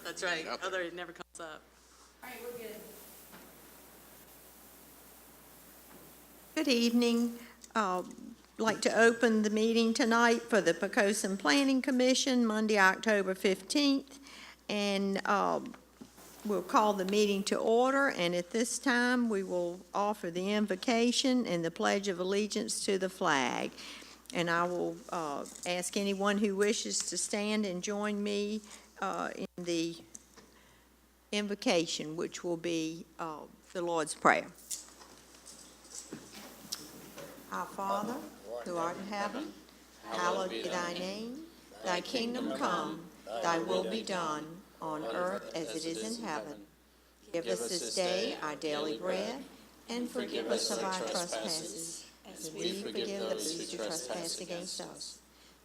That's right. Other, it never comes up. All right, we're good. Good evening. I'd like to open the meeting tonight for the Poquoson Planning Commission, Monday, October 15th. And we'll call the meeting to order. And at this time, we will offer the invocation and the Pledge of Allegiance to the flag. And I will ask anyone who wishes to stand and join me in the invocation, which will be the Lord's Prayer. Our Father, who art in heaven, hallowed be thy name. Thy kingdom come, thy will be done, on earth as it is in heaven. Give us this day our daily bread, and forgive us of our trespasses, as we forgive those who trespass against us.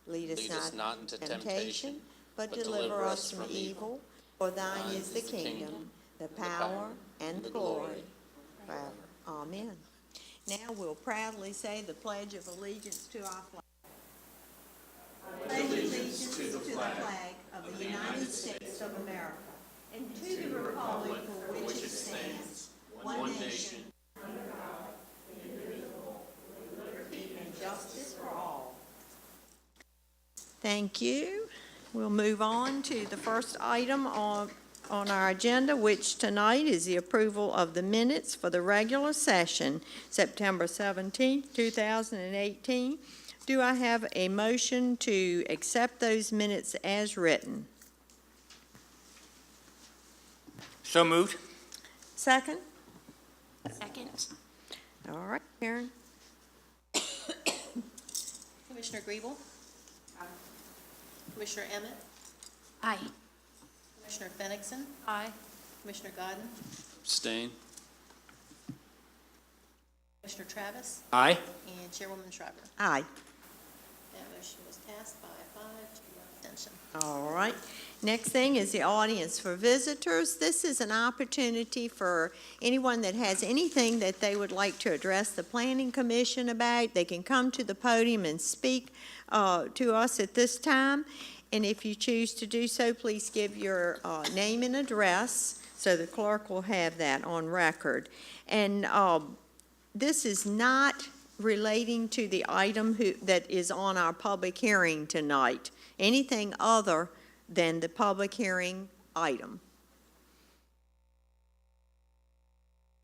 Lead us not into temptation, but deliver us from evil. For thine is the kingdom, the power, and the glory, forever. Amen. Now we'll proudly say the Pledge of Allegiance to our flag. I pledge allegiance to the flag of the United States of America and to the republic for which it stands, one nation, under God, indivisible, with liberty and justice for all. Thank you. We'll move on to the first item on our agenda, which tonight is the approval of the minutes for the regular session, September 17, 2018. Do I have a motion to accept those minutes as written? So moved. Second? Second. All right, Karen. Commissioner Griebel? Aye. Commissioner Emmett? Aye. Commissioner Fenixon? Aye. Commissioner Godden? Abstain. Commissioner Travis? Aye. And Chairwoman Schreiber. Aye. That motion was passed by 5 to 1 abstention. All right. Next thing is the audience for visitors. This is an opportunity for anyone that has anything that they would like to address the Planning Commission about. They can come to the podium and speak to us at this time. And if you choose to do so, please give your name and address so the clerk will have that on record. And this is not relating to the item that is on our public hearing tonight. Anything other than the public hearing item.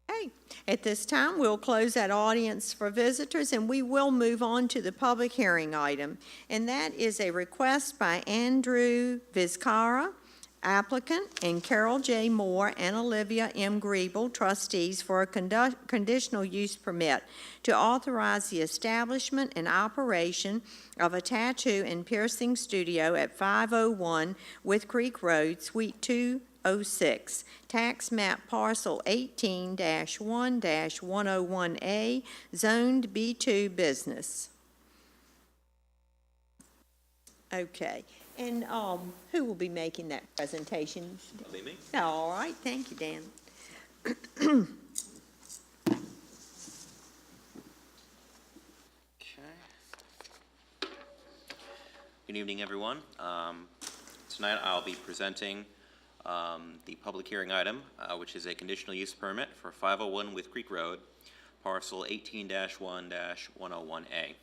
Okay. At this time, we'll close that audience for visitors, and we will move on to the public hearing item. And that is a request by Andrew Vizcarra, applicant, and Carol J. Moore and Olivia M. Griebel, trustees, for a conditional use permit to authorize the establishment and operation of a tattoo and piercing studio at 501 With Creek Road, Suite 206, tax map parcel 18-1-101A, zoned B2 business. Okay. And who will be making that presentation? That'll be me. All right, thank you, Dan. Okay. Good evening, everyone. Tonight I'll be presenting the public hearing item, which is a conditional use permit for 501 With Creek Road, parcel 18-1-101A.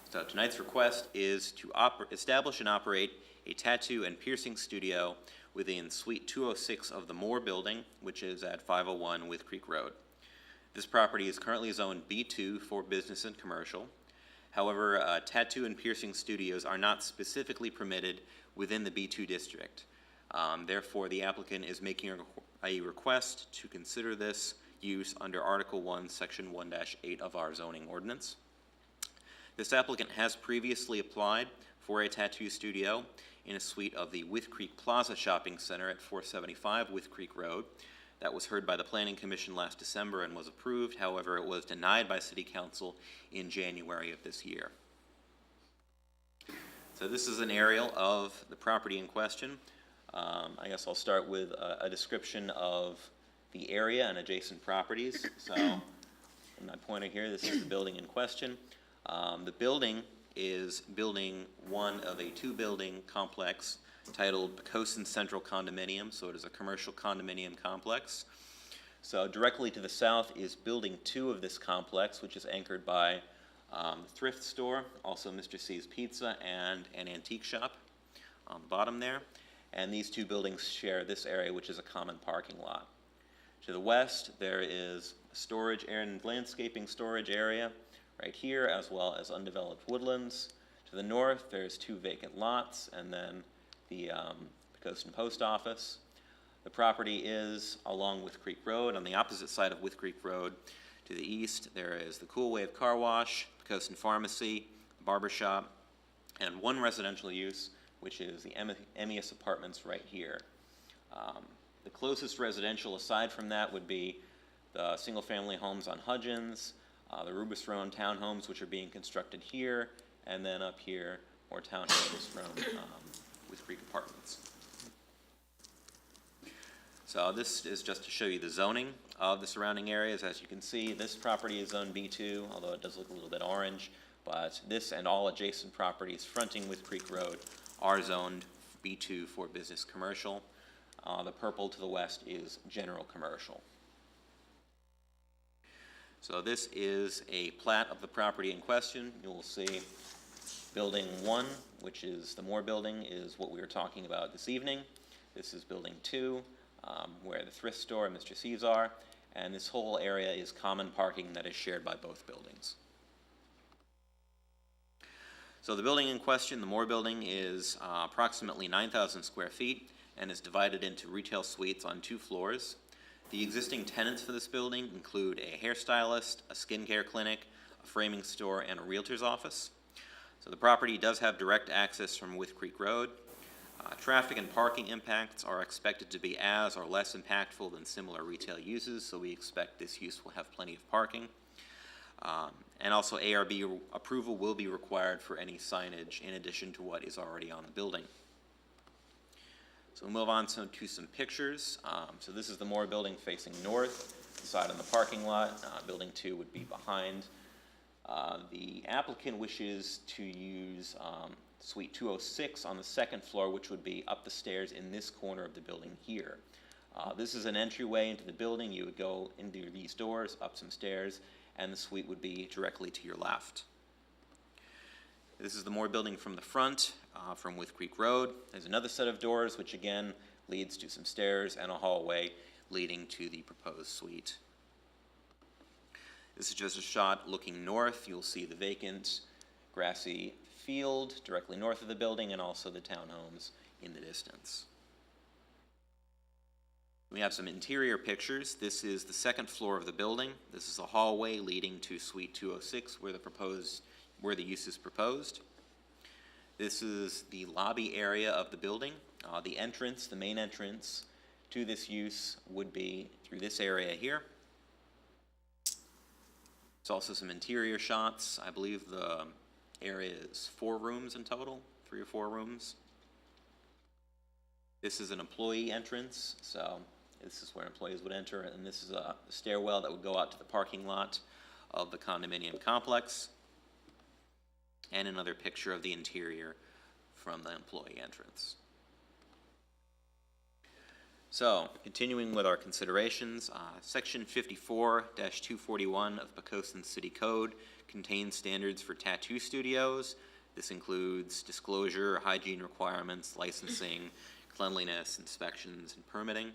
So tonight's request is to establish and operate a tattoo and piercing studio within Suite 206 of the Moore Building, which is at 501 With Creek Road. This property is currently zoned B2 for business and commercial. However, tattoo and piercing studios are not specifically permitted within the B2 district. Therefore, the applicant is making a request to consider this use under Article 1, Section 1-8 of our zoning ordinance. This applicant has previously applied for a tattoo studio in a suite of the With Creek Plaza Shopping Center at 475 With Creek Road. That was heard by the Planning Commission last December and was approved. However, it was denied by City Council in January of this year. So this is an aerial of the property in question. I guess I'll start with a description of the area and adjacent properties. So, in my pointer here, this is the building in question. The building is building one of a two-building complex titled Poquoson Central Condominium, so it is a commercial condominium complex. So directly to the south is Building 2 of this complex, which is anchored by the thrift store, also Mr. C's Pizza, and an antique shop on the bottom there. And these two buildings share this area, which is a common parking lot. To the west, there is a storage and landscaping storage area right here, as well as undeveloped woodlands. To the north, there's 2 vacant lots, and then the Poquoson Post Office. The property is along With Creek Road. On the opposite side of With Creek Road, to the east, there is the Cool Wave Car Wash, Poquoson Pharmacy, Barber Shop, and 1 residential use, which is the Emmius Apartments right here. The closest residential aside from that would be the single-family homes on Hudgens, the Rubus Road townhomes, which are being constructed here, and then up here, more townhomes from With Creek Apartments. So this is just to show you the zoning of the surrounding areas. As you can see, this property is zoned B2, although it does look a little bit orange, but this and all adjacent properties fronting With Creek Road are zoned B2 for business commercial. The purple to the west is general commercial. So this is a plat of the property in question. You will see Building 1, which is the Moore Building, is what we were talking about this evening. This is Building 2, where the thrift store and Mr. C's are, and this whole area is common parking that is shared by both buildings. So the building in question, the Moore Building, is approximately 9,000 square feet and is divided into retail suites on 2 floors. The existing tenants for this building include a hairstylist, a skincare clinic, a framing store, and a realtor's office. So the property does have direct access from With Creek Road. Traffic and parking impacts are expected to be as or less impactful than similar retail uses, so we expect this use will have plenty of parking. And also ARB approval will be required for any signage in addition to what is already on the building. So we'll move on to some pictures. So this is the Moore Building facing north, the side on the parking lot. Building 2 would be behind. The applicant wishes to use Suite 206 on the 2nd floor, which would be up the stairs in this corner of the building here. This is an entryway into the building. You would go into these doors, up some stairs, and the suite would be directly to your left. This is the Moore Building from the front, from With Creek Road. There's another set of doors, which again leads to some stairs and a hallway leading to the proposed suite. This is just a shot looking north. You'll see the vacant grassy field directly north of the building and also the townhomes in the distance. We have some interior pictures. This is the 2nd floor of the building. This is a hallway leading to Suite 206 where the use is proposed. This is the lobby area of the building. The entrance, the main entrance to this use would be through this area here. There's also some interior shots. I believe the area is 4 rooms in total, 3 or 4 rooms. This is an employee entrance, so this is where employees would enter, and this is a stairwell that would go out to the parking lot of the condominium complex. And another picture of the interior from the employee entrance. So, continuing with our considerations, Section 54-241 of Poquoson City Code contains standards for tattoo studios. This includes disclosure, hygiene requirements, licensing, cleanliness, inspections, and permitting.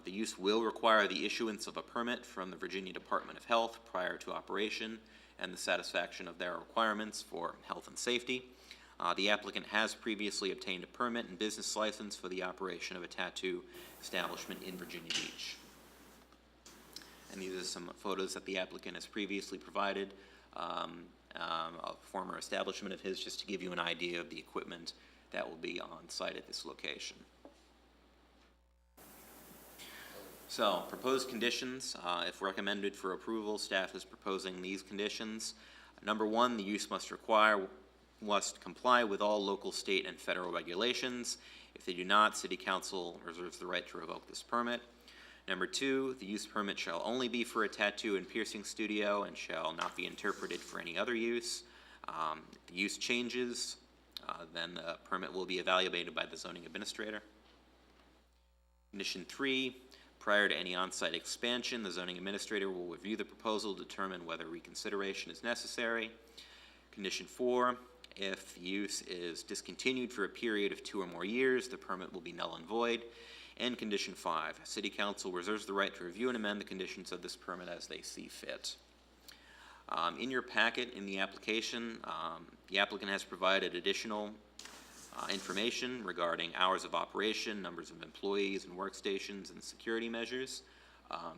The use will require the issuance of a permit from the Virginia Department of Health prior to operation and the satisfaction of their requirements for health and safety. The applicant has previously obtained a permit and business license for the operation of a tattoo establishment in Virginia Beach. And these are some photos that the applicant has previously provided of a former establishment of his, just to give you an idea of the equipment that will be on site at this location. So, proposed conditions, if recommended for approval, staff is proposing these conditions. Number 1, the use must comply with all local, state, and federal regulations. If they do not, City Council reserves the right to revoke this permit. Number 2, the use permit shall only be for a tattoo and piercing studio and shall not be interpreted for any other use. If the use changes, then the permit will be evaluated by the zoning administrator. Condition 3, prior to any on-site expansion, the zoning administrator will review the proposal, determine whether reconsideration is necessary. Condition 4, if use is discontinued for a period of 2 or more years, the permit will be null and void. And Condition 5, City Council reserves the right to review and amend the conditions of this permit as they see fit. In your packet, in the application, the applicant has provided additional information regarding hours of operation, numbers of employees and workstations, and security measures.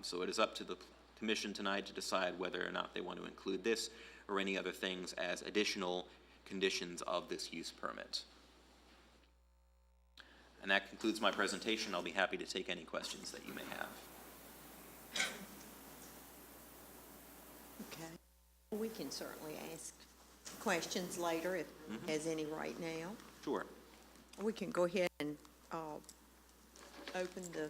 So it is up to the commission tonight to decide whether or not they want to include this or any other things as additional conditions of this use permit. And that concludes my presentation. I'll be happy to take any questions that you may have. Okay. We can certainly ask questions later if there's any right now. Sure. We can go ahead and open the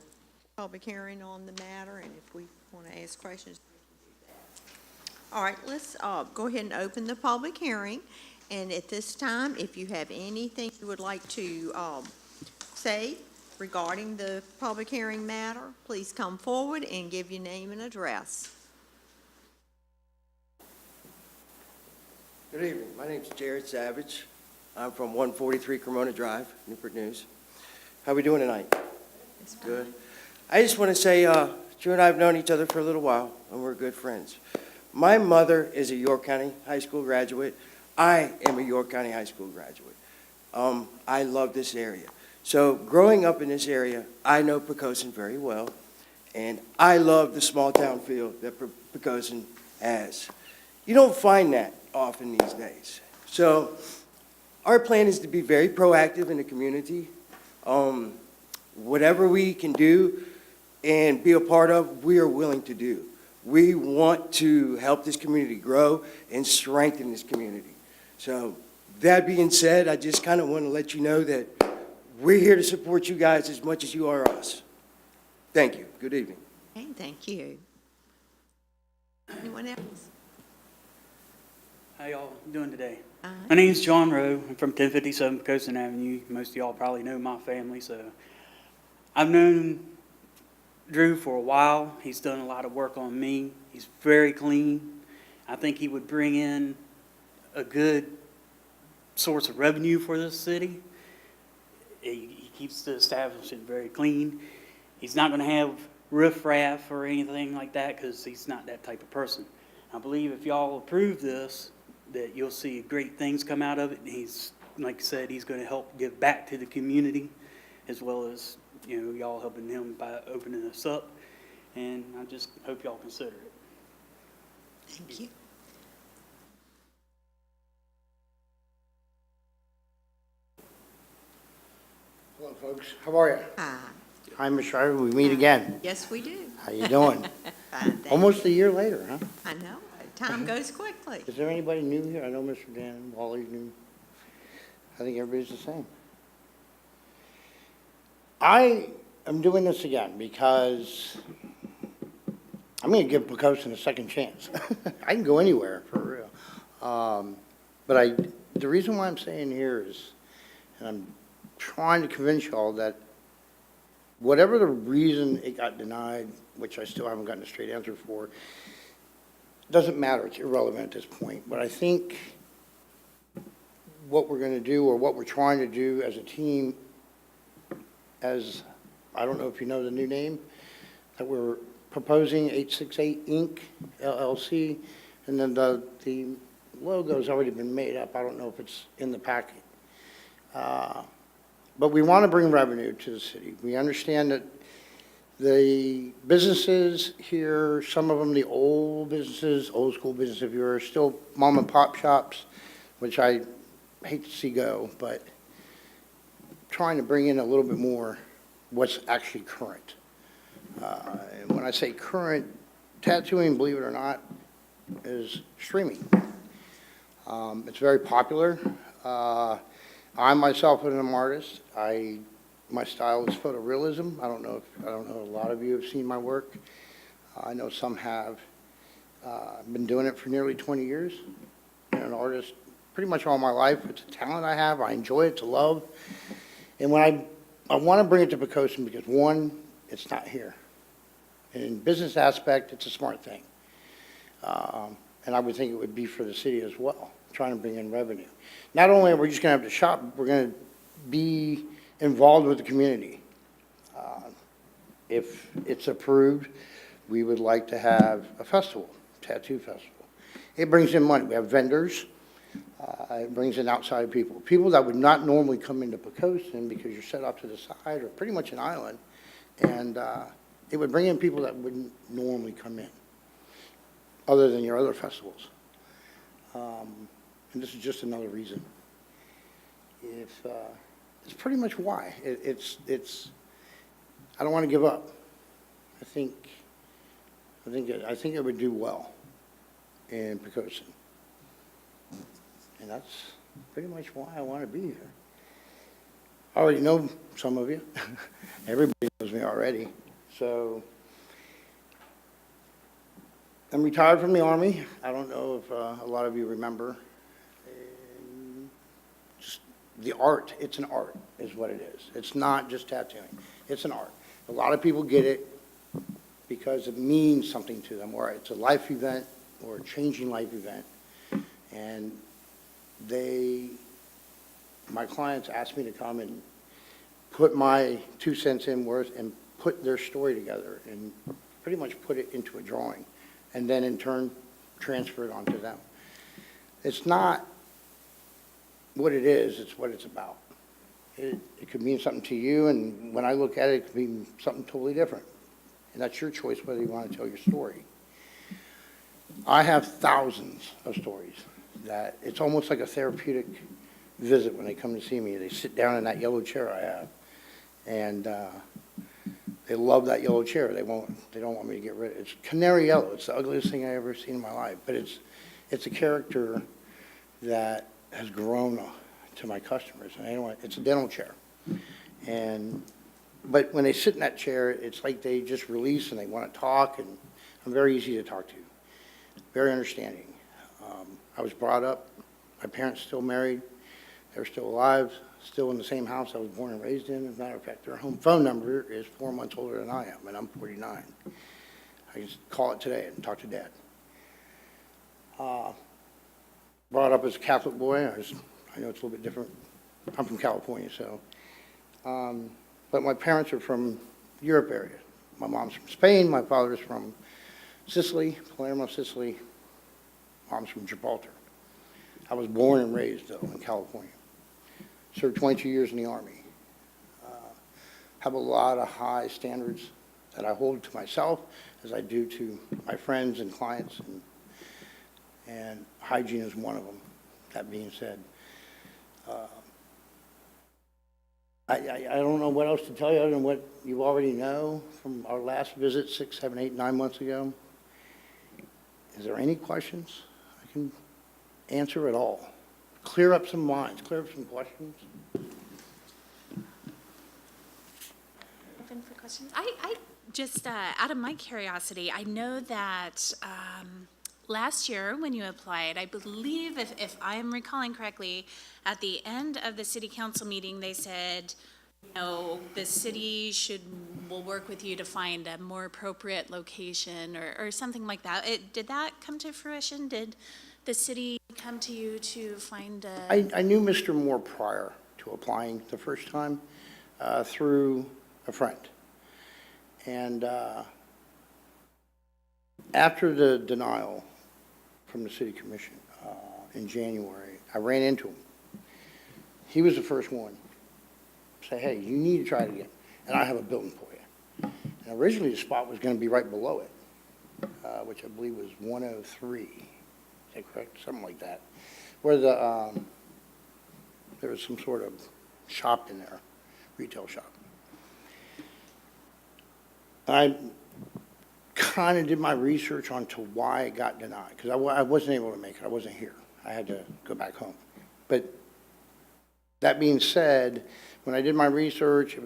public hearing on the matter, and if we want to ask questions, we can do that. All right, let's go ahead and open the public hearing. And at this time, if you have anything you would like to say regarding the public hearing matter, please come forward and give your name and address. Good evening. My name's Jared Savage. I'm from 143 Cremona Drive, Newport News. How we doing tonight? Good. I just want to say, Drew and I have known each other for a little while, and we're good friends. My mother is a York County High School graduate. I am a York County High School graduate. I love this area. So growing up in this area, I know Poquoson very well, and I love the small town feel that Poquoson has. You don't find that often these days. So our plan is to be very proactive in the community. Whatever we can do and be a part of, we are willing to do. We want to help this community grow and strengthen this community. So that being said, I just kind of want to let you know that we're here to support you guys as much as you are us. Thank you. Good evening. Okay, thank you. Anyone else? How y'all doing today? Aye. My name's John Rowe. I'm from 1057 Poquoson Avenue. Most of y'all probably know my family, so I've known Drew for a while. He's done a lot of work on me. He's very clean. I think he would bring in a good source of revenue for this city. He keeps the establishment very clean. He's not going to have riffraff or anything like that because he's not that type of person. I believe if y'all approve this, that you'll see great things come out of it. And he's, like I said, he's going to help give back to the community as well as, you know, y'all helping him by opening this up. And I just hope y'all consider it. Thank you. Hello, folks. How are you? Hi. I'm Ms. Shriver. We meet again. Yes, we do. How you doing? Fine, thank Almost a year later, huh? you. I know. Time goes quickly. Is there anybody new here? I know Mr. Dan Wally's new. I think everybody's the same. I am doing this again because I'm going to give Poquoson a second chance. I can go anywhere, for real. But the reason why I'm saying here is, and I'm trying to convince y'all that whatever the reason it got denied, which I still haven't gotten a straight answer for, doesn't matter. It's irrelevant at this point. But I think what we're going to do, or what we're trying to do as a team, as, I don't know if you know the new name, that we're proposing 868 Inc., LLC, and then the logo's already been made up. I don't know if it's in the packet. But we want to bring revenue to the city. We understand that the businesses here, some of them, the old businesses, old school businesses, if you're still mom and pop shops, which I hate to see go, but trying to bring in a little bit more what's actually current. And when I say current, tattooing, believe it or not, is streaming. It's very popular. I myself am an artist. My style is photorealism. I don't know a lot of you have seen my work. I know some have. I've been doing it for nearly 20 years. Been an artist pretty much all my life. It's a talent I have. I enjoy it to love. And when I want to bring it to Poquoson because, one, it's not here. And in business aspect, it's a smart thing. And I would think it would be for the city as well, trying to bring in revenue. Not only are we just going to have the shop, we're going to be involved with the community. If it's approved, we would like to have a festival, tattoo festival. It brings in money. We have vendors. It brings in outside people, people that would not normally come into Poquoson because you're set off to the side or pretty much an island. And it would bring in people that wouldn't normally come in, other than your other festivals. And this is just another reason. It's pretty much why. I don't want to give up. I think it would do well in Poquoson. And that's pretty much why I want to be here. I already know some of you. Everybody knows me already. So I'm retired from the Army. I don't know if a lot of you remember. Just the art, it's an art is what it is. It's not just tattooing. It's an art. A lot of people get it because it means something to them, or it's a life event or a changing life event. And my clients ask me to come and put my 2 cents in worth and put their story together and pretty much put it into a drawing and then in turn transfer it onto them. It's not what it is, it's what it's about. It could mean something to you, and when I look at it, it could mean something totally different. And that's your choice whether you want to tell your story. I have thousands of stories that it's almost like a therapeutic visit when they come to see me. They sit down in that yellow chair I have, and they love that yellow chair. They don't want me to get rid of it. It's canary yellow. It's the ugliest thing I've ever seen in my life, but it's a character that has grown to my customers. And it's a dental chair. But when they sit in that chair, it's like they just release and they want to talk, and I'm very easy to talk to, very understanding. I was brought up, my parents still married, they're still alive, still in the same house I was born and raised in. As a matter of fact, their home phone number is 4 months older than I am, and I'm 49. I just call it today and talk to Dad. Brought up as a Catholic boy. I know it's a little bit different. I'm from California, so. But my parents are from Europe area. My mom's from Spain. My father's from Sicily, Palermo, Sicily. Mom's from Gibraltar. I was born and raised, though, in California. Served 22 years in the Army. Have a lot of high standards that I hold to myself as I do to my friends and clients, and hygiene is one of them. That being said, I don't know what else to tell you other than what you already know from our last visit 6, 7, 8, 9 months ago. Is there any questions I can answer at all? Clear up some minds, clear up some questions. Open for questions. I just, out of my curiosity, I know that last year when you applied, I believe, if I am recalling correctly, at the end of the city council meeting, they said, the city will work with you to find a more appropriate location or something like that. Did that come to fruition? Did the city come to you to find a... I knew Mr. Moore prior to applying the first time through a friend. And after the denial from the city commission in January, I ran into him. He was the first one to say, hey, you need to try it again, and I have a building for you. And originally the spot was going to be right below it, which I believe was 103, is that correct? Something like that, where there was some sort of shop in there, retail shop. I kind of did my research onto why it got denied, because I wasn't able to make it. I wasn't here. I had to go back home. But that being said, when I did my research, it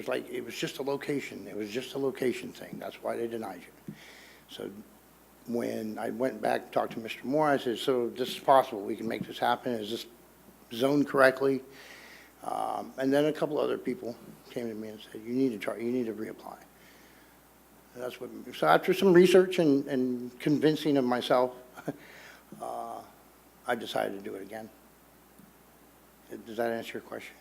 was just a location. It was just a location thing. That's why they denied you. So when I went back and talked to Mr. Moore, I said, so this is possible. We can make this happen. Is this zoned correctly. And then a couple other people came to me and said, you need to reapply. And that's what, so after some research and convincing of myself, I decided to do it again. Does that answer your question?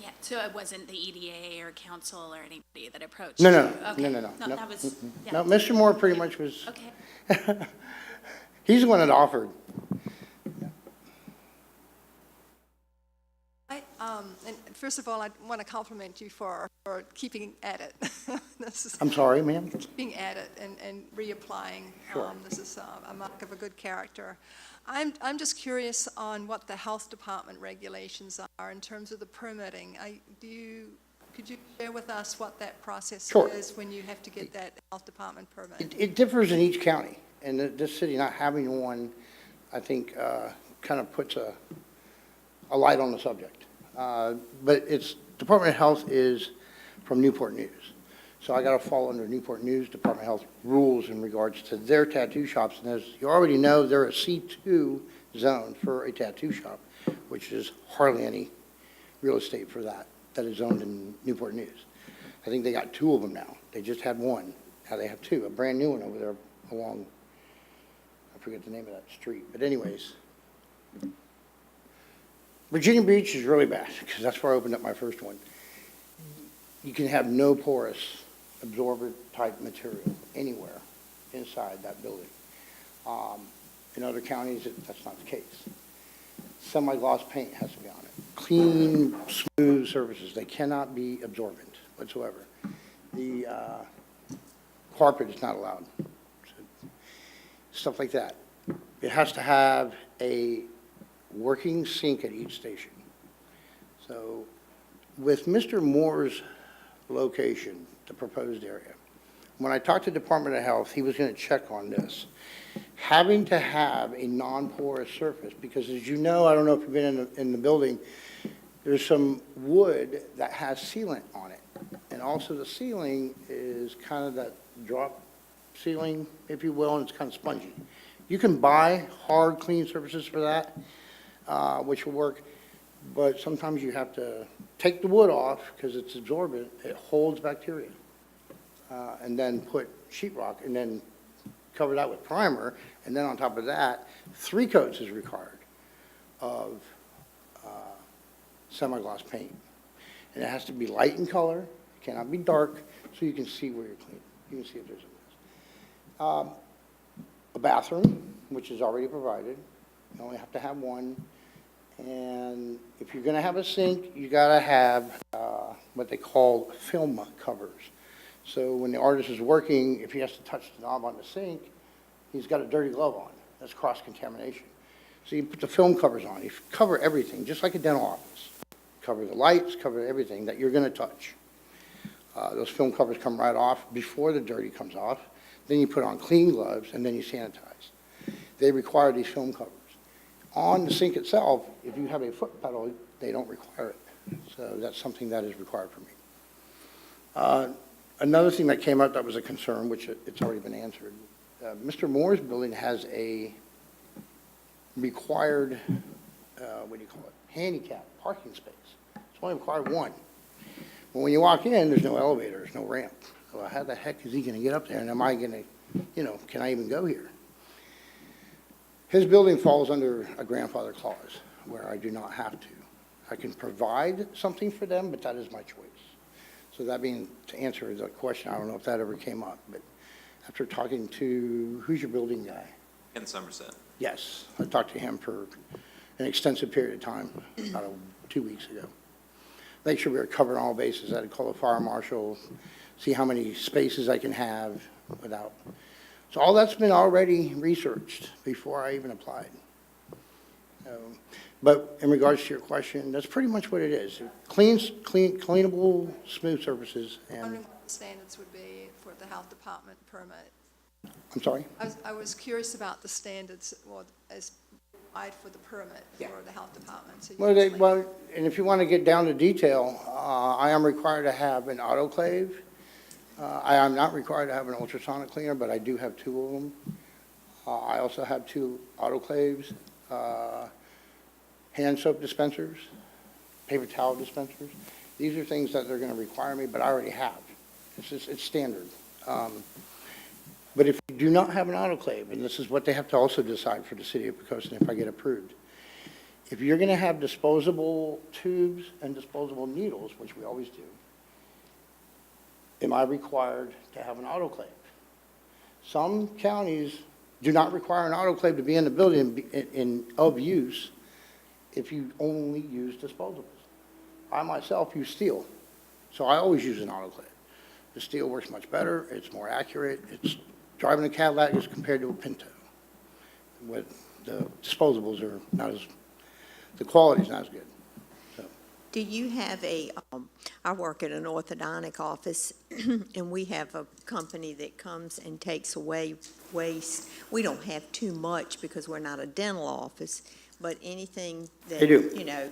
Yeah, so it wasn't the EDA or council or anybody that approached No, you? no, Okay. no. No, that was, yeah. No, Mr. Moore pretty much was, Okay. he's the one that offered. And first of all, I want to compliment you for keeping at it. This is I'm sorry, ma'am? keeping at it and reapplying. Sure. This is a mark of a good character. I'm just curious on what the health department regulations are in terms of the permitting. Could you share with us what that process Sure. is when you have to get that health department permit? It differs in each county, and this city not having one, I think, kind of puts a light on the subject. But it's, Department of Health is from Newport News. So I got to fall under Newport News Department of Health rules in regards to their tattoo shops. And as you already know, they're a C2 zone for a tattoo shop, which is hardly any real estate for that is owned in Newport News. I think they got 2 of them now. They just had 1. Now they have 2, a brand new one over there along, I forget the name of that street. But anyways, Virginia Beach is really bad because that's where I opened up my first one. You can have no porous absorbent type material anywhere inside that building. In other counties, that's not the case. Semi-gloss paint has to be on it. Clean, smooth surfaces, they cannot be absorbent whatsoever. The carpet is not allowed. Stuff like that. It has to have a working sink at each station. So with Mr. Moore's location, the proposed area, when I talked to Department of Health, he was going to check on this. Having to have a non-porous surface, because as you know, I don't know if you've been in the building, there's some wood that has sealant on it. And also the ceiling is kind of that drop ceiling, if you will, and it's kind of spongy. You can buy hard, clean surfaces for that, which will work, but sometimes you have to take the wood off because it's absorbent, it holds bacteria, and then put sheetrock and then cover that with primer, and then on top of that, 3 coats is required of semi-gloss paint. And it has to be light in color, it cannot be dark, so you can see where you're cleaning. You can see if there's a mess. A bathroom, which is already provided. You only have to have one. And if you're going to have a sink, you got to have what they call film covers. So when the artist is working, if he has to touch the knob on the sink, he's got a dirty glove on. That's cross-contamination. So you put the film covers on. You cover everything, just like a dental office. Cover the lights, cover everything that you're going to touch. Those film covers come right off before the dirty comes off. Then you put on clean gloves, and then you sanitize. They require these film covers. On the sink itself, if you have a foot pedal, they don't require it. So that's something that is required for me. Another thing that came up that was a concern, which it's already been answered, Mr. Moore's building has a required, what do you call it, handicap parking space. It's only required 1. But when you walk in, there's no elevator, there's no ramp. So how the heck is he going to get up there? And am I going to, can I even go here? His building falls under a grandfather clause where I do not have to. I can provide something for them, but that is my choice. So that being, to answer the question, I don't know if that ever came up, but after talking to, who's your building guy? In Somerset. Yes, I talked to him for an extensive period of time, about 2 weeks ago. Make sure we were covering all bases. I had to call the fire marshal, see how many spaces I can have without. So all that's been already researched before I even applied. But in regards to your question, that's pretty much what it is. Cleanable, smooth surfaces. I'm And wondering what the standards would be for the health department permit. I'm sorry? I was curious about the standards, or as applied for the permit Yeah. for the health department. So Well, usually- and if you want to get down to detail, I am required to have an autoclave. I am not required to have an ultrasonic cleaner, but I do have 2 of them. I also have 2 autoclaves. hand soap dispensers, paper towel dispensers. These are things that they're going to require me, but I already have. It's just, it's standard. But if you do not have an autoclave, and this is what they have to also decide for the city of Poquoson if I get approved, if you're going to have disposable tubes and disposable needles, which we always do, am I required to have an autoclave? Some counties do not require an autoclave to be in the building of use if you only use disposables. I myself use steel, so I always use an autoclave. The steel works much better, it's more accurate, it's driving a Cadillac as compared to a Pinto. With the disposables are not as, the quality's not as good. So, Do you have I work at an orthodontic office, and we have a company that comes and takes away waste. We don't have too much because we're not a dental office, but anything that, They do. you know,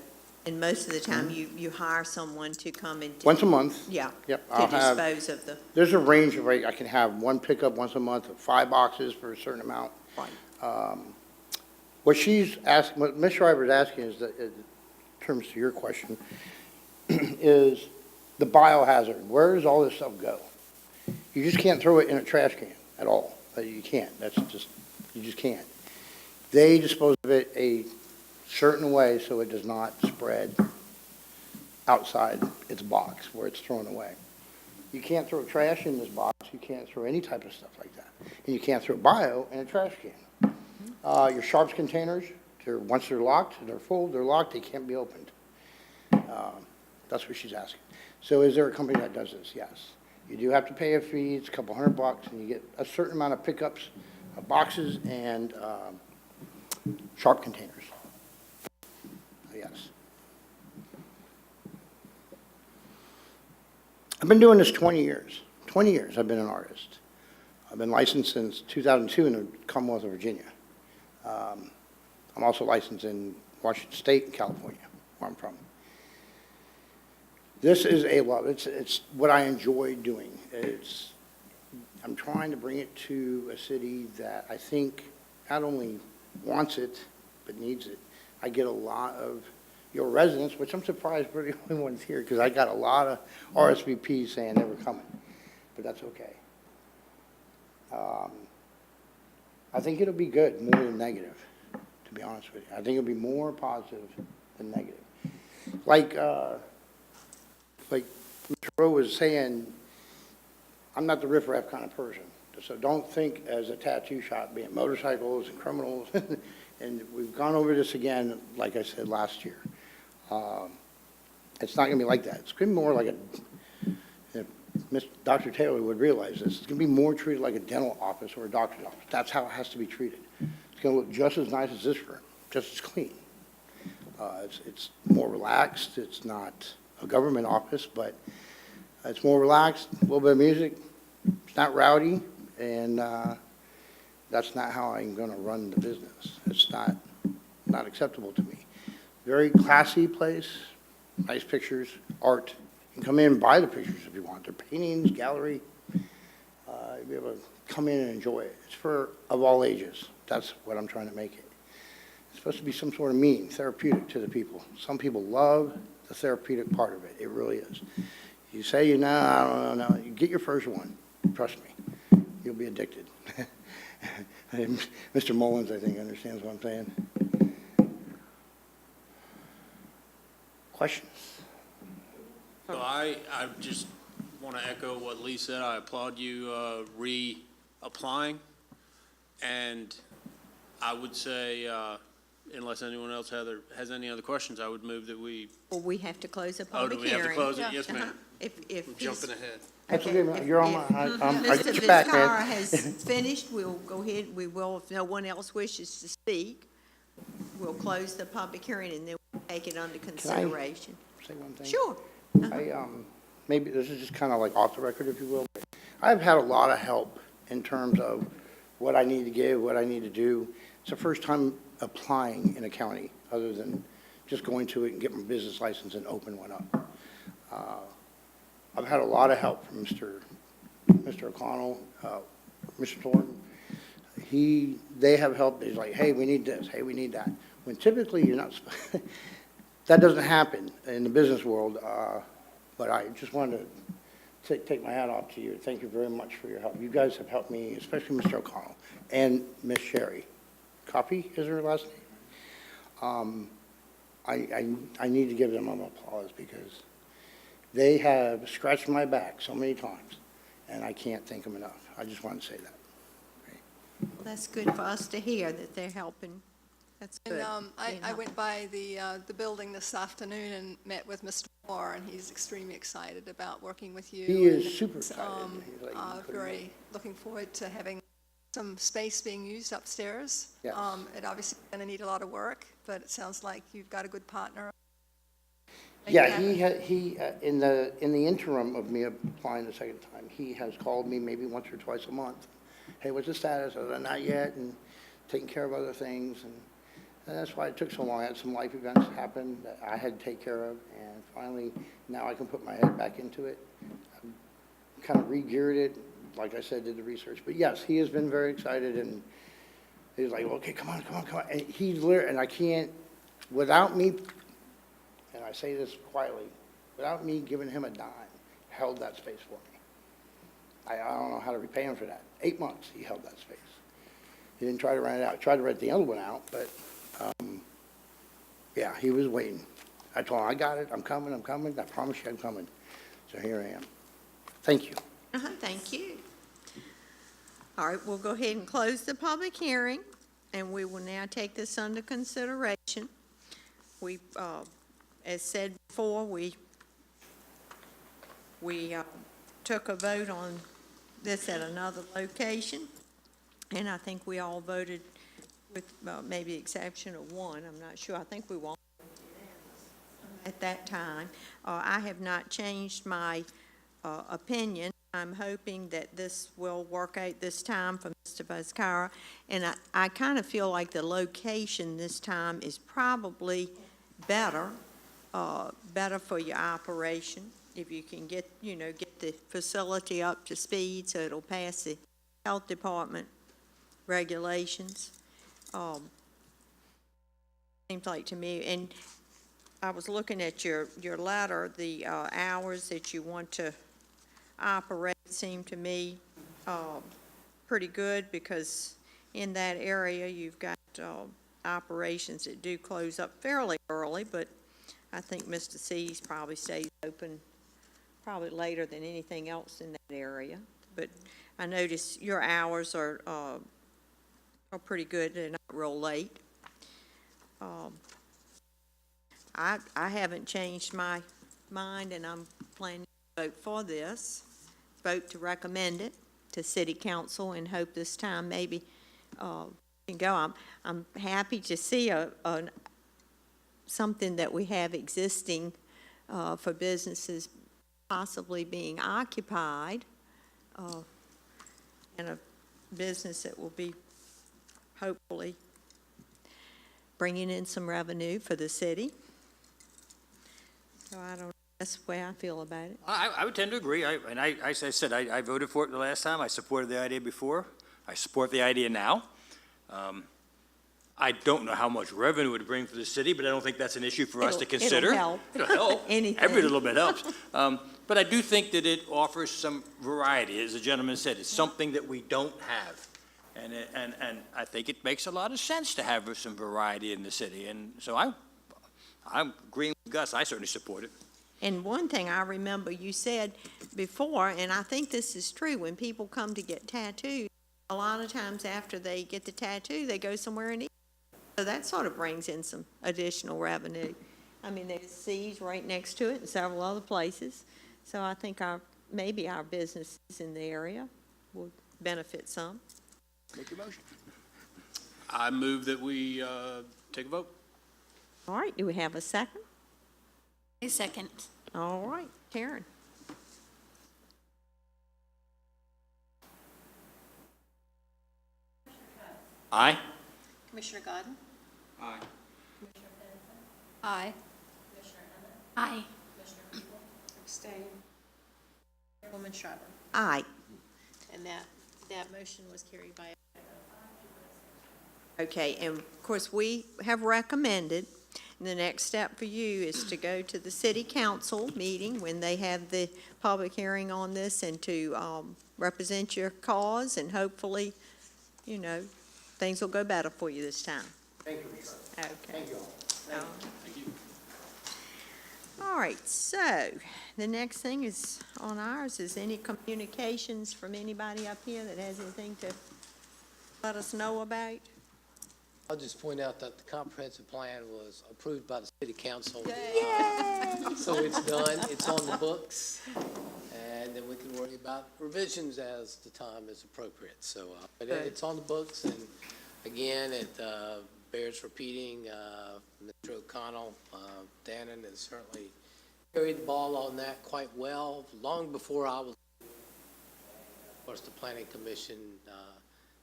and most of the time you hire someone to come and. once a month. Yeah. Yep, To I'll have, dispose of the, there's a range of, I can have one pickup once a month of 5 boxes for a certain amount. right. What she's asking, what Ms. Schreiber is asking is that, in terms to your question, is the biohazard. Where does all this stuff go? You just can't throw it in a trash can at all. You can't. That's just, you just can't. They dispose of it a certain way so it does not spread outside its box where it's thrown away. You can't throw trash in this box. You can't throw any type of stuff like that. And you can't throw bio in a trash can. Your sharps containers, once they're locked, they're full, they're locked, they can't be opened. That's what she's asking. So is there a company that does this? Yes. You do have to pay a fee, it's a couple $100, and you get a certain amount of pickups of boxes and sharp containers. Yes. I've been doing this 20 years. 20 years I've been an artist. I've been licensed since 2002 in the Commonwealth of Virginia. I'm also licensed in Washington State and California, where I'm from. This is a love. It's what I enjoy doing. I'm trying to bring it to a city that I think not only wants it, but needs it. I get a lot of your residents, which I'm surprised we're the only ones here, because I got a lot of RSVPs saying they were coming, but that's okay. I think it'll be good more than negative, to be honest with you. I think it'll be more positive than negative. Like Mr. Rowe was saying, I'm not the riffraff kind of person. So don't think as a tattoo shop being motorcycles and criminals. And we've gone over this again, like I said last year. It's not going to be like that. It's going to be more like Dr. Taylor would realize this. It's going to be more treated like a dental office or a doctor's office. That's how it has to be treated. It's going to look just as nice as this room, just as clean. It's more relaxed. It's not a government office, but it's more relaxed, a little bit of music. It's not rowdy, and that's not how I'm going to run the business. It's not acceptable to me. Very classy place, nice pictures, art. You can come in and buy the pictures if you want. They're paintings, gallery. You'll be able to come in and enjoy it. It's for of all ages. That's what I'm trying to make it. It's supposed to be some sort of meaning, therapeutic to the people. Some people love the therapeutic part of it. It really is. You say, I don't know, no. You get your first one. Trust me. You'll be addicted. Mr. Mullins, I think, understands what I'm saying. Questions? So I just want to echo what Lee said. I applaud you reapplying. And I would say, unless anyone else has any other questions, I would move that we, Well, we have to close the oh, do public we hearing. have to close it? Yeah. Yes, ma'am. If We're he's- jumping ahead. That's Okay, okay, you're on I Mr. get you back, Vizcarra man. has finished, we'll go ahead, we will, if no one else wishes to speak, we'll close the public hearing and then we'll take it under consideration. Say one thing. Sure. Maybe this is just kind of like off the record, if you will. But I've had a lot of help in terms of what I need to give, what I need to do. It's the first time applying in a county, other than just going to it and get my business license and open one up. I've had a lot of help from Mr. O'Connell, Mr. Thornton. they have helped, he's like, hey, we need this, hey, we need that. When typically you're not, that doesn't happen in the business world, but I just wanted to take my hat off to you. Thank you very much for your help. You guys have helped me, especially Mr. O'Connell and Miss Sherry. Copy is her last name. I need to give them an applause because they have scratched my back so many times, and I can't thank them enough. I just want to say that. Well, that's good for us to hear that they're helping. That's good. And I being went by the building this afternoon and met with Mr. Moore, and he's extremely excited about working with you. He is and, super excited. He's like, you couldn't Very looking forward to having some space being used upstairs. Yes. It obviously going to need a lot of work, but it sounds like you've got a good partner. Yeah, in the interim of me applying the second time, he has called me maybe once or twice a month. Hey, what's the status? I said, not yet, and taking care of other things, and that's why it took so long. I had some life events happen that I had to take care of, and finally, now I can put my head back into it. I've kind of re-geared it, like I said, did the research. But yes, he has been very excited, and he's like, okay, come on. And he's literally, and I can't, without me, and I say this quietly, without me giving him a dime, held that space for me. I don't know how to repay him for that. 8 months he held that space. He didn't try to rent it out. He tried to rent the other one out, but, yeah, he was waiting. I told him, I got it, I'm coming, I promise you I'm coming. So here I am. Thank you. Thank you. All right, we'll go ahead and close the public hearing, and we will now take this under consideration. We, as said before, we took a vote on this at another location, and I think we all voted with maybe the exception of one. I'm not sure. I think we won at that time. I have not changed my opinion. I'm hoping that this will work out this time for Mr. Vizcara, and I kind of feel like the location this time is probably better for your operation. If you can get the facility up to speed so it'll pass the health department regulations. Seems like to me, and I was looking at your letter, the hours that you want to operate seem to me pretty good, because in that area you've got operations that do close up fairly early, but I think Mr. C's probably stays open probably later than anything else in that area. But I notice your hours are pretty good. They're not real late. I haven't changed my mind, and I'm planning to vote for this. Vote to recommend it to City Council, and hope this time maybe can go. I'm happy to see something that we have existing for businesses possibly being occupied, and a business that will be hopefully bringing in some revenue for the city. So I don't know, that's the way I feel about it. I would tend to agree. As I said, I voted for it the last time. I supported the idea before. I support the idea now. I don't know how much revenue it would bring for the city, but I don't think that's an issue for us to consider. It'll help. It'll help. Anything. Every little bit helps. But I do think that it offers some variety. As the gentleman said, it's something that we don't have. And I think it makes a lot of sense to have some variety in the city. And so I'm agreeing with Gus. I certainly support it. And one thing I remember you said before, and I think this is true, when people come to get tattooed, a lot of times after they get the tattoo, they go somewhere and eat. So that sort of brings in some additional revenue. I mean, there's C's right next to it and several other places. So I think maybe our businesses in the area will benefit some. Make your motion. I move that we take a vote. All right, do we have a second? A second. All right, Karen. Aye. Commissioner Godden? Aye. Aye. Aye. Abstain. Chairwoman Shriver? Aye. And that motion was carried by Okay, and of course, we have recommended, the next step for you is to go to the city council meeting when they have the public hearing on this and to represent your cause, and hopefully, you know, things will go better for you this time. Thank you, Ms. Carter. Okay. Thank you all. All right, so the next thing is on ours is any communications from anybody up here that has anything to let us know about? I'll just point out that the comprehensive plan was approved by the city council. So it's done, it's on the books, and then we can worry about revisions as the time is appropriate. So, but it's on the books, and again, it bears repeating, Mr. O'Connell, Dannon has certainly carried the ball on that quite well, long before I was. Of course, the planning commission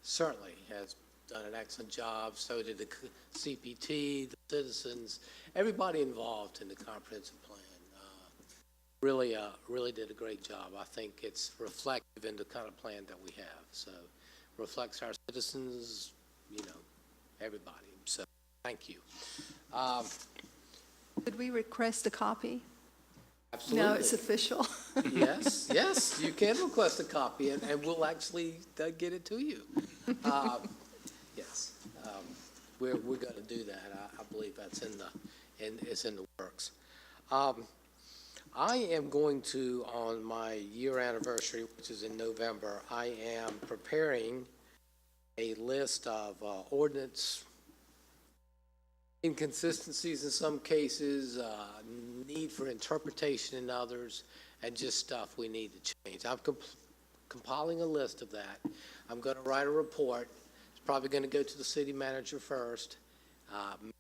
certainly has done an excellent job, so did the CPT, the citizens, everybody involved in the comprehensive plan. Really did a great job. I think it's reflective in the kind of plan that we have. So reflects our citizens, you know, everybody. So thank you. Could we request a copy? Absolutely. No, it's official. Yes, you can request a copy, and we'll actually get it to you. Yes, we're going to do that. I believe that's it's in the works. I am going to, on my year anniversary, which is in November, I am preparing a list of ordinance inconsistencies in some cases, need for interpretation in others, and just stuff we need to change. I'm compiling a list of that. I'm going to write a report. It's probably going to go to the city manager first.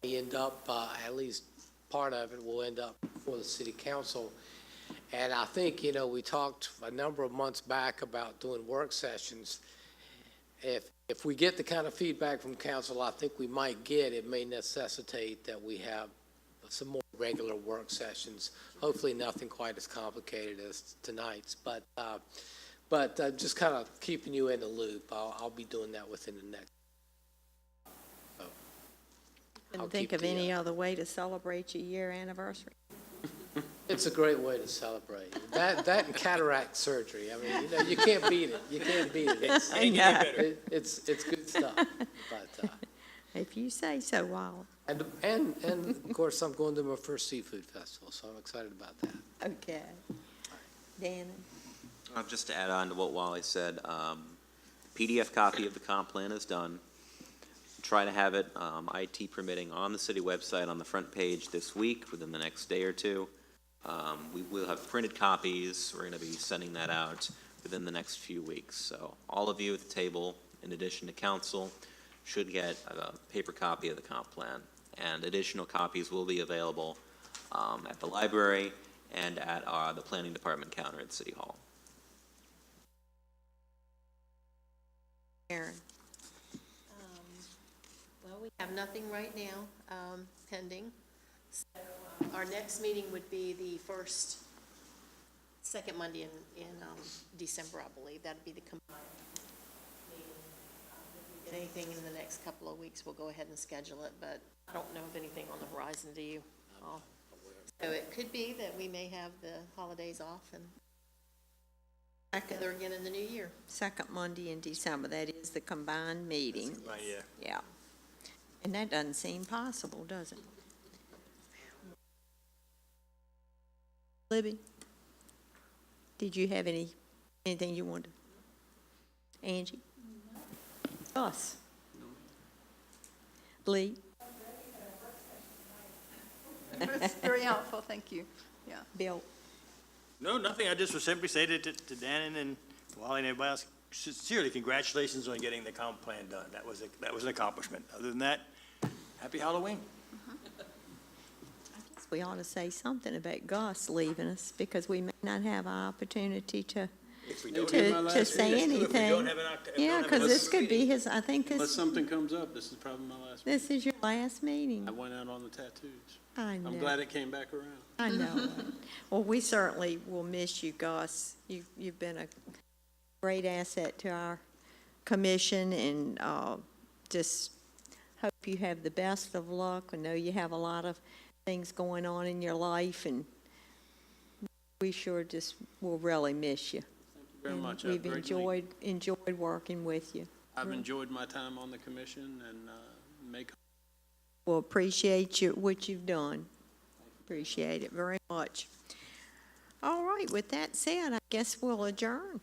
May end up, at least part of it will end up before the city council. And I think, you know, we talked a number of months back about doing work sessions. If we get the kind of feedback from council I think we might get, it may necessitate that we have some more regular work sessions. Hopefully nothing quite as complicated as tonight's, but just kind of keeping you in the loop. I'll be doing that within the next. Couldn't think of any other way to celebrate your year anniversary. It's a great way to celebrate. That and cataract surgery. I mean, you know, you can't beat it. You can't beat it. It's good stuff. But If you say so, Wally. and of course, I'm going to my first seafood festival, so I'm excited about that. Okay. Dan? Just to add on to what Wally said, PDF copy of the comp plan is done. Try to have it, IT permitting, on the city website on the front page this week, within the next day or two. We will have printed copies. We're going to be sending that out within the next few weeks. So all of you at the table, in addition to council, should get a paper copy of the comp plan. And additional copies will be available at the library and at the planning department counter at City Hall. Aaron? Well, we have nothing right now pending. So our next meeting would be the second Monday in December, I believe. That'd be the combined meeting. If we get anything in the next couple of weeks, we'll go ahead and schedule it, but I don't know of anything on the horizon, do you? So it could be that we may have the holidays off and together again in the new year. Second Monday in December, that is the combined meeting. Right, yeah. Yeah. And that doesn't seem possible, does it? Libby? Did you have anything you wanted? Angie? Us? Lee? It's very helpful, thank you. Yeah. Bill? No, nothing. I just would simply say to Dannon and Wally and everybody else, sincerely, congratulations on getting the comp plan done. That was an accomplishment. Other than that, happy Halloween. I guess we ought to say something about Gus leaving us, because we may not have an opportunity to say anything. Yeah, because this could be his, I think Unless this, something comes up, this is probably my last meeting. this is your last meeting. I went out on the tattoos. I know. I'm glad it came back around. I know. Well, we certainly will miss you, Gus. You've been a great asset to our commission, and just hope you have the best of luck. I know you have a lot of things going on in your life, and we sure just will really miss you. Thank you very And much. Have a we've great night. enjoyed working with you. I've enjoyed my time on the commission and make We'll appreciate what you've done. Appreciate it very much. All right, with that said, I guess we'll adjourn.